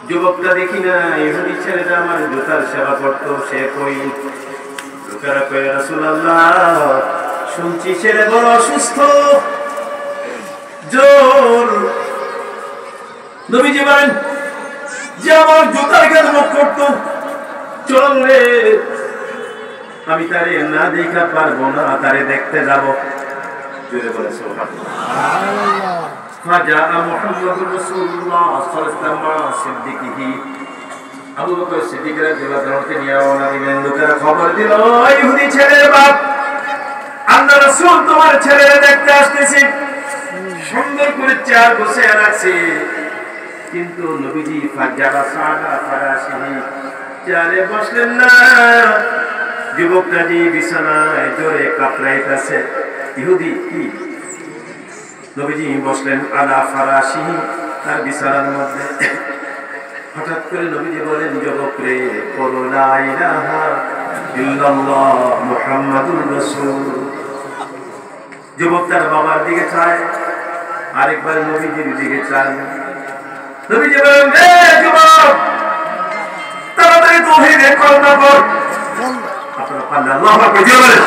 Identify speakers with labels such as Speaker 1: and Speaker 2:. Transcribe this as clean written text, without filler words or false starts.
Speaker 1: যুবকটা দেখি না ইহুদি ছেলেটা আমার জুতার সেবা করতো, সে কই? লোকেরা কয় রাসূলুল্লাহ শুনছি ছেলে বড় অসুস্থ, জোর। নবীজি বলেন যে আমার জুতার খেদমত করতো, চল রে, আমি তারে না দেখা পারবো না, তারে দেখতে যাবো। জোরে বলে সুবহানাল্লাহ। فجاء محمد رسول الله صلى الله عليه وسلم مع صديقه আবু বকর সিদ্দিক রাদিয়াল্লাহু আনহু নিয়ে রওনা দিলেন। লোকেরা খবর দিল, ইহুদি ছেলের বাপ, আল্লাহর রাসূল তোমার ছেলেরে দেখতে আসতেছে, সুন্দর করে চেয়ার বসিয়ে রাখছে। কিন্তু নবীজি ফাজাবা সাদা ফারাসিহি, চেয়ারে বসলেন না। যুবকটা যে বিছানায় জোরে কাতরাইতেছে। ইহুদি কি? নবীজি বসলেন আলা ফারাসিহি, তার বিছানার মধ্যে। হঠাৎ করে নবীজি বলেন, যুবক রে, বলো লা ইলাহা ইল্লাল্লাহ মুহাম্মাদুর রাসূল। যুবক তার বাবার দিকে চায়, আরেকবার নবীজির দিকে চায়। নবীজি বলেন, হে যুবক, তাড়াতাড়ি তাওহীদের কলমা পড়। আপনারা আল্লাহু আকবার বলেন।